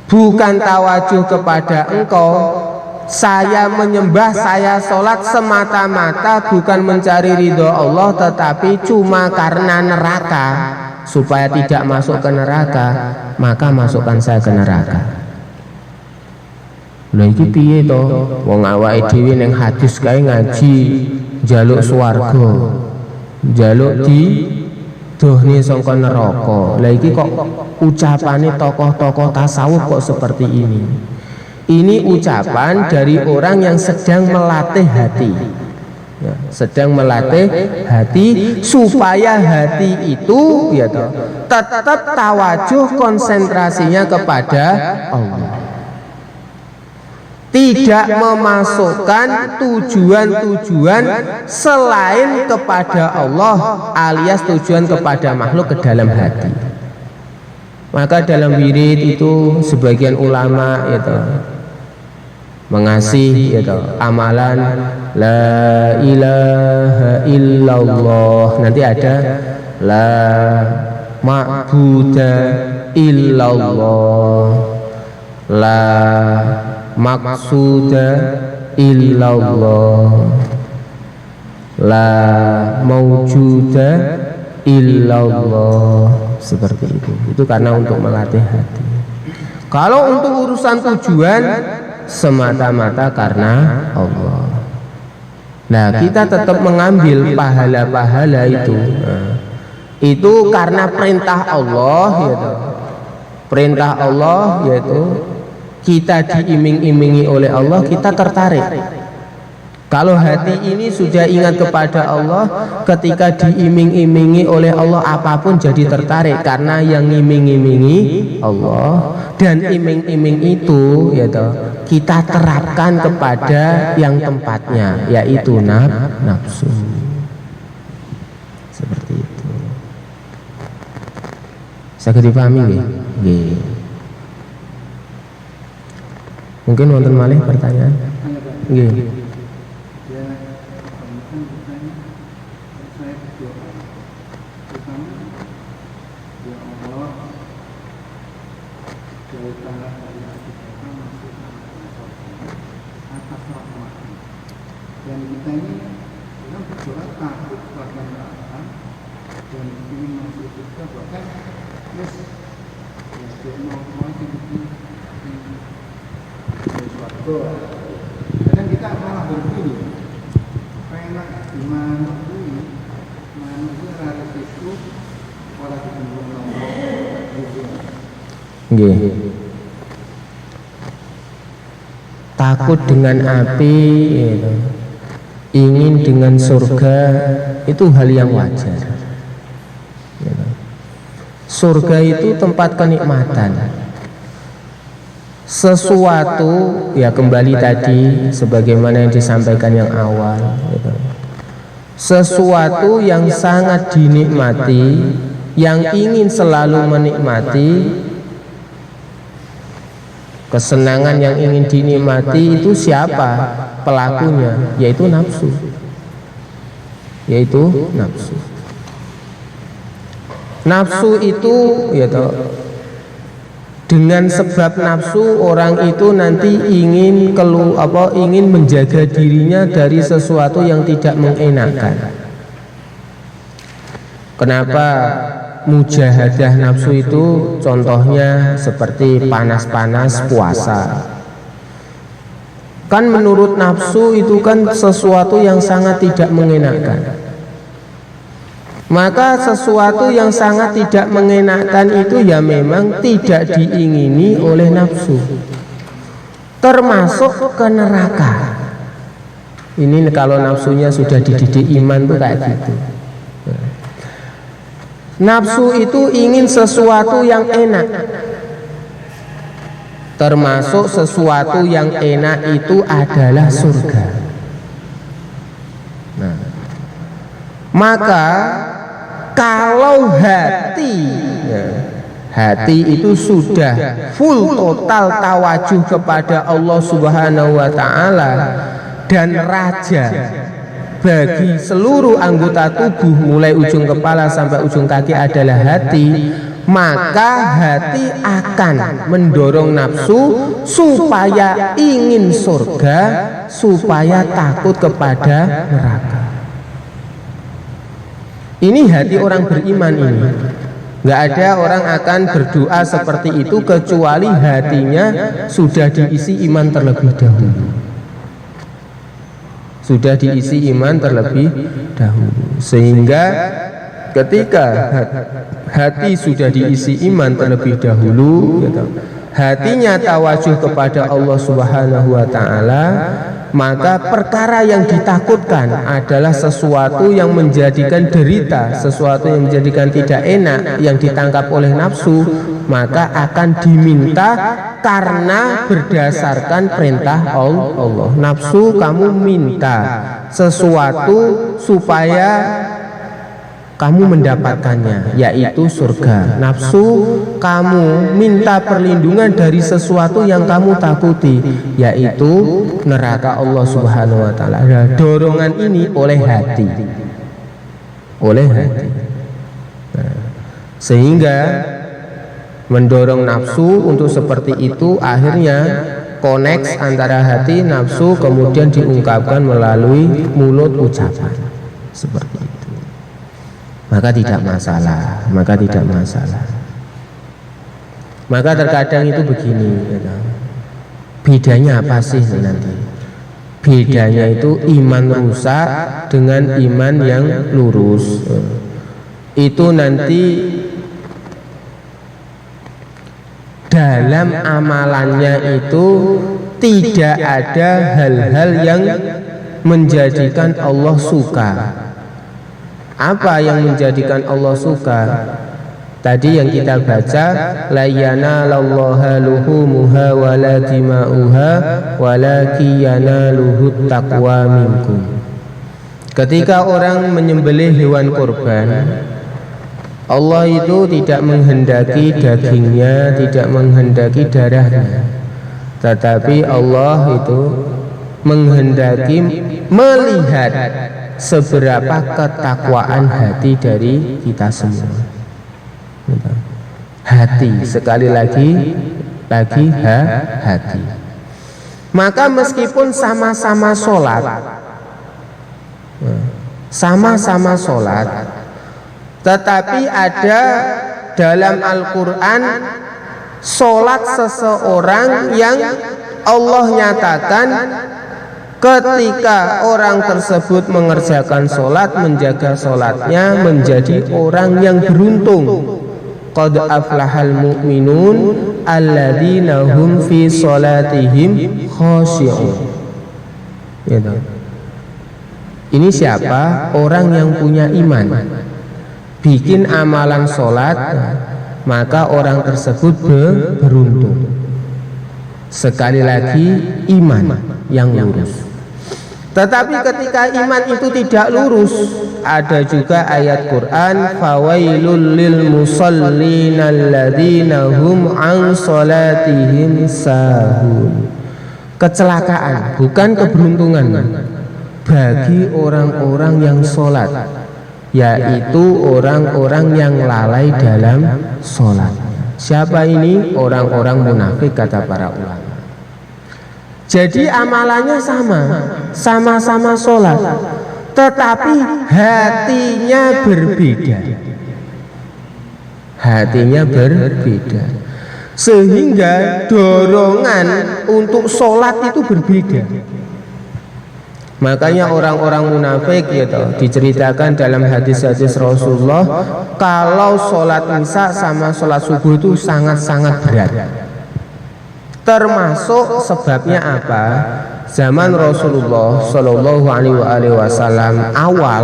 bukan tawajuh kepada Engkau, saya menyembah, saya sholat semata-mata bukan mencari ridho Allah, tetapi cuma karena neraka, supaya tidak masuk ke neraka, maka masukkan saya ke neraka. Lha iki piye to? Wong awake dhewe ning hadis kae ngaji njaluk swarga, njaluk di dohne saka neraka. Lha iki kok ucapane tokoh-tokoh tasawuf kok seperti ini? Ini ucapan dari orang yang sedang melatih hati, ya, sedang melatih hati supaya hati itu, ya, tetap tawajuh konsentrasinya kepada Allah, tidak memasukkan tujuan-tujuan selain kepada Allah alias tujuan kepada makhluk ke dalam hati. Maka dalam wirid itu sebagian ulama, ya, mengasih, ya, amalan la ilaha illallah, nanti ada la ma'buda illallah, la maqsuda illallah, la maujuda illallah, seperti itu karena untuk melatih hati. Kalau untuk urusan tujuan semata-mata karena Allah. Nah, kita tetap mengambil pahala-pahala itu. Nah, itu karena perintah Allah, yaitu perintah Allah, yaitu kita diiming-imingi oleh Allah, kita tertarik. Kalau hati ini sudah ingat kepada Allah, ketika diiming-imingi oleh Allah apapun jadi tertarik, karena yang ngiming-imingi Allah, dan iming-iming itu, ya toh, kita terapkan kepada yang tempatnya, yaitu nafsu. Seperti itu. Saya dipahami nggih? Mungkin wonten malih pertanyaan? Nggih. dan kita ini kita berdoa takut pada neraka dan ingin masuk surga, bahkan yes ya mau di suatu. Kadang kita malah berpikir enak di mana itu harus itu orang ketemu nggih. Takut dengan api gitu. Ingin dengan surga itu hal yang wajar gitu. Surga itu tempat kenikmatan, sesuatu ya kembali tadi sebagaimana yang disampaikan yang awal gitu. Sesuatu yang sangat dinikmati, yang ingin selalu menikmati. Kesenangan yang ingin dinikmati itu siapa pelakunya? Yaitu nafsu. Yaitu nafsu. Nafsu itu yaitu dengan sebab nafsu orang itu nanti ingin ingin menjaga dirinya dari sesuatu yang tidak mengenakan. Kenapa mujahadah nafsu itu contohnya seperti panas-panas puasa. Kan menurut nafsu itu kan sesuatu yang sangat tidak mengenakan. Maka sesuatu yang sangat tidak mengenakan itu ya memang tidak diingini oleh nafsu, termasuk ke neraka. Ini kalau nafsunya sudah dididik iman tuh kayak gitu. Nafsu itu ingin sesuatu yang enak, termasuk sesuatu yang enak itu adalah surga. Nah, maka kalau hati itu sudah full total tawajuh kepada Allah Subhanahu wa Ta'ala dan raja bagi seluruh anggota tubuh mulai ujung kepala sampai ujung kaki adalah hati, maka hati akan mendorong nafsu supaya ingin surga, supaya takut kepada neraka. Ini hati orang beriman ini. Gak ada orang akan berdoa seperti itu kecuali hatinya sudah diisi iman terlebih dahulu. Sudah diisi iman terlebih dahulu, sehingga ketika hati sudah diisi iman terlebih dahulu, hatinya tawajuh kepada Allah Subhanahu wa Ta'ala, maka perkara yang ditakutkan adalah sesuatu yang menjadikan derita, sesuatu yang menjadikan tidak enak yang ditangkap oleh nafsu, maka akan diminta karena berdasarkan perintah Allah. Nafsu kamu minta sesuatu supaya kamu mendapatkannya, yaitu surga. Nafsu kamu minta perlindungan dari sesuatu yang kamu takuti, yaitu neraka Allah Subhanahu wa Ta'ala. Nah, dorongan ini oleh hati. Nah, sehingga mendorong nafsu untuk seperti itu, akhirnya koneks antara hati nafsu kemudian diungkapkan melalui mulut ucapan seperti itu. Maka tidak masalah, maka terkadang itu begini ya, bedanya apa sih nanti? Bedanya itu iman rusak dengan iman yang lurus. Itu nanti dalam amalannya itu tidak ada hal-hal yang menjadikan Allah suka. Apa yang menjadikan Allah suka? Tadi yang kita baca, la yanalallaha luhumuha wala dima'uha walakin yanaluhut taqwa minkum. Ketika orang menyembelih hewan kurban, Allah itu tidak menghendaki dagingnya, tidak menghendaki darahnya, tetapi Allah itu menghendaki melihat seberapa ketakwaan hati dari kita semua. Hati, sekali lagi hati. Maka meskipun sama-sama sholat, Sama-sama sholat, tetapi ada dalam Al-Quran sholat seseorang yang Allah nyatakan ketika orang tersebut mengerjakan sholat, menjaga sholatnya, menjadi orang yang beruntung. Qad aflahal mu'minun alladzina hum fi sholatihim khashi'un. Gitu. Ini siapa? Orang yang punya iman, bikin amalan sholat, maka orang tersebut beruntung. Sekali lagi, iman yang lurus. Tetapi ketika iman itu tidak lurus, ada juga ayat Quran, fawailul lil musallin alladzina hum an sholatihim sahun. Kecelakaan, bukan keberuntungan, bagi orang-orang yang sholat, yaitu orang-orang yang lalai dalam sholat. Siapa ini? Orang-orang munafik, kata para ulama. Jadi amalannya sama-sama sholat, tetapi hatinya berbeda. Hatinya berbeda, sehingga dorongan untuk sholat itu berbeda. Makanya orang-orang munafik gitu diceritakan dalam hadis-hadis Rasulullah, kalau sholat isya sama sholat subuh itu sangat-sangat berat. Termasuk sebabnya apa? Zaman Rasulullah Shallallahu Alaihi Wasallam awal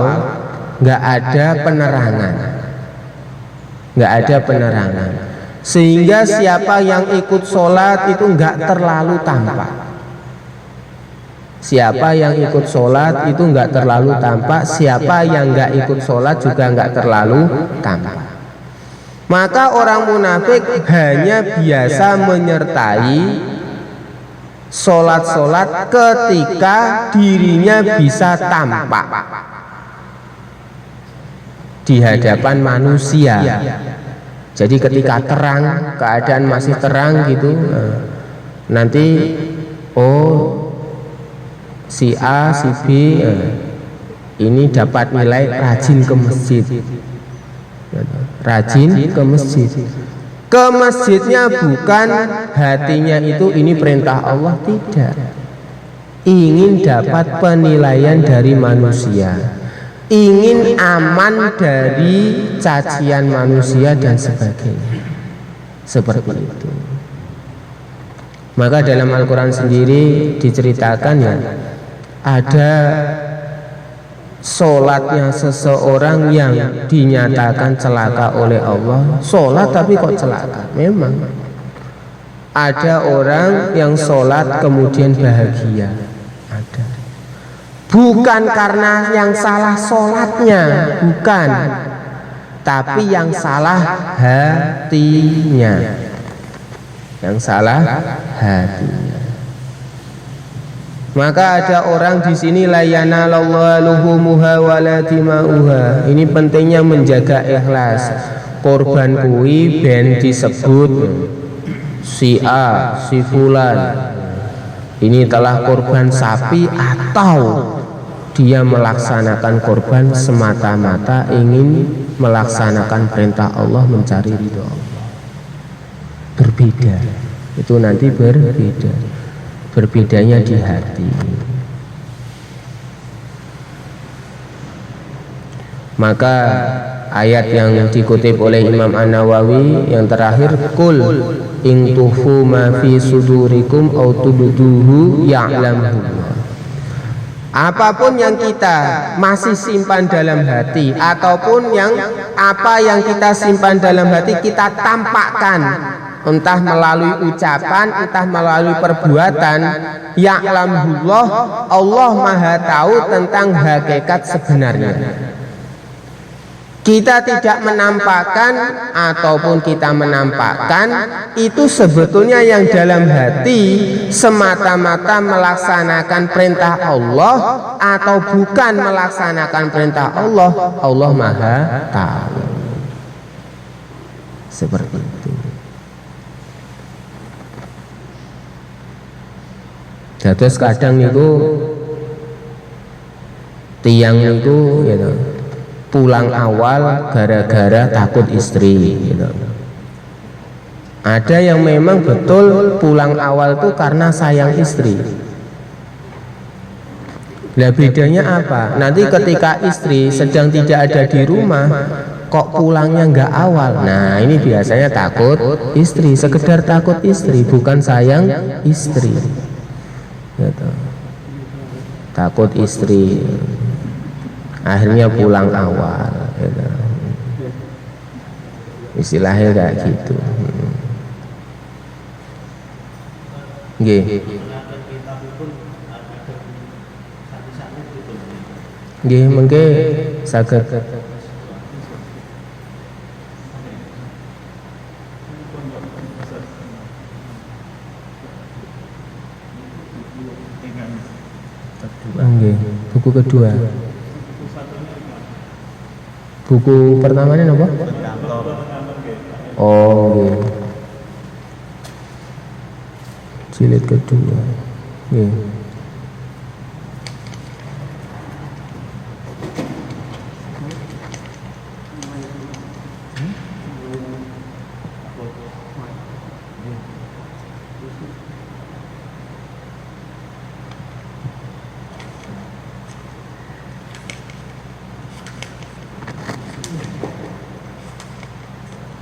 nggak ada penerangan, sehingga siapa yang ikut sholat itu nggak terlalu tampak. Siapa yang ikut sholat itu nggak terlalu tampak, siapa yang nggak ikut sholat juga nggak terlalu tampak. Maka orang munafik hanya biasa menyertai sholat-sholat ketika dirinya bisa tampak di hadapan manusia. Jadi ketika terang, keadaan masih terang gitu, nanti si A, si B ini dapat nilai rajin ke masjid. Rajin ke masjid. Ke masjidnya bukan hatinya itu ini perintah Allah, tidak. Ingin dapat penilaian dari manusia, ingin aman dari cacian manusia dan sebagainya. Seperti itu. Maka dalam Al-Quran sendiri diceritakan ya, ada sholatnya seseorang yang dinyatakan celaka oleh Allah. Sholat tapi kok celaka? Memang ada orang yang sholat kemudian bahagia, ada. Bukan karena yang salah sholatnya, bukan, tapi yang salah hatinya. Yang salah hatinya. Maka ada orang di sini layana luhumuha wala dimauha. Ini pentingnya menjaga ikhlas. Korban kui ben disebut si A, si fulan. Ini telah korban sapi, atau dia melaksanakan korban semata-mata ingin melaksanakan perintah Allah, mencari ridho Allah. Berbeda. Itu nanti berbeda. Berbedanya di hati. Maka ayat yang dikutip oleh Imam An-Nawawi yang terakhir, kul in tufu ma fi sudurikum au tubduhu ya'lamuhu. Apapun yang kita masih simpan dalam hati, ataupun yang apa yang kita simpan dalam hati kita tampakkan, entah melalui ucapan, entah melalui perbuatan, ya'lamullah, Allah Maha tahu tentang hakikat sebenarnya. Kita tidak menampakkan ataupun kita menampakkan, itu sebetulnya yang dalam hati semata-mata melaksanakan perintah Allah atau bukan melaksanakan perintah Allah, Allah Maha tahu. Seperti itu. Terus kadang itu Tiang itu gitu, pulang awal gara-gara takut istri gitu. Ada yang memang betul pulang awal itu karena sayang istri. Lah bedanya apa? Nanti ketika istri sedang tidak ada di rumah, kok pulangnya nggak awal? Nah ini biasanya takut istri, sekedar takut istri, bukan sayang istri gitu. Takut istri, akhirnya pulang awal gitu. Istilahnya kayak gitu. Nggih. Nggih, mengke saged. Nggih, buku kedua. Buku pertamanya apa? Oh, nggih. Jilid kedua. Nggih.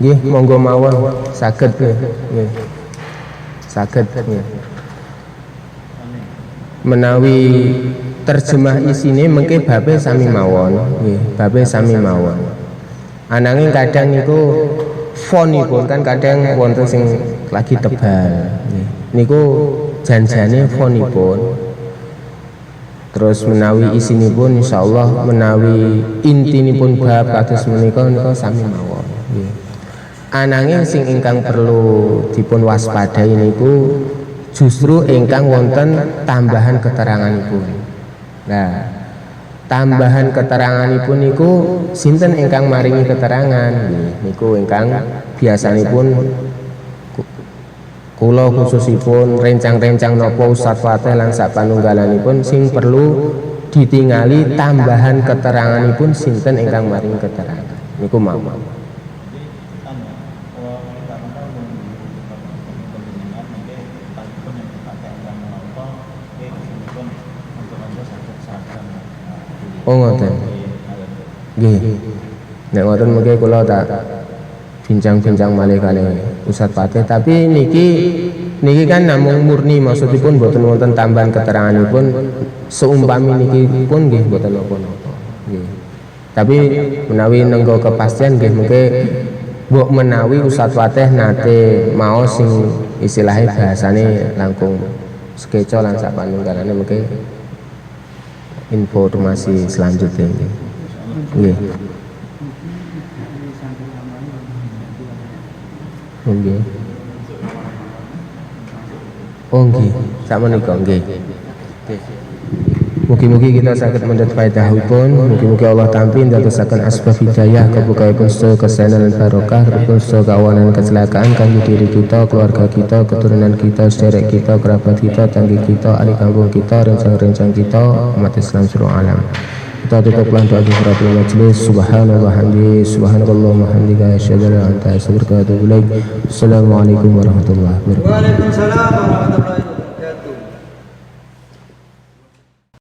Nggih, monggo mawon saged nggih. Saged nggih. Menawi terjemah isine mengke babe sami mawon nggih, babe sami mawon. Ananging kadang niku fonipun kan kadang wonten sing lagi tebal nggih. Niku janjane fonipun. Terus menawi isinipun insyaallah menawi intinipun bab kados menika sami mawon nggih. Ananging sing ingkang perlu dipun waspadai niku justru ingkang wonten tambahan keteranganipun. Nah, tambahan keteranganipun niku sinten ingkang maringi keterangan niku ingkang biasanipun kula khususipun rencang-rencang napa Ustaz Fatih lan sapanunggalanipun sing perlu ditingali tambahan keteranganipun sinten ingkang maringi keterangan niku mawon. Oh ngoten. Nggih. Nek ngoten mengke kula tak bincang-bincang malih kalih Ustaz Fatih, tapi niki kan namung murni maksudipun boten wonten tambahan keteranganipun seumpami niki pun nggih boten napa-napa. Nggih. Tapi menawi nenggo kepastian nggih mengke mbok menawi Ustaz Fatih nate maos sing istilahé bahasane langkung skeco lan sapanunggalane mengke informasi selanjutnya nggih. Nggih. Oh nggih, sakmenika nggih. Mugi-mugi kita saged mendhet faedahipun, mugi-mugi Allah tampi ndadosaken asbab hidayah kebukaipun sedaya kesenangan lan barokah, rukun sedaya kawanan kecelakaan kangge diri kita, keluarga kita, keturunan kita, sederek kita, kerabat kita, tangga kita, ahli kampung kita, rencang-rencang kita, umat Islam seluruh alam. Kita tutup lan doa di suratul majlis. Subhanallah hamdi, subhanallah hamdika, asyhadu an la ilaha illa anta, astaghfiruka wa atubu ilaik. Assalamualaikum warahmatullahi wabarakatuh. Waalaikumsalam warahmatullahi wabarakatuh.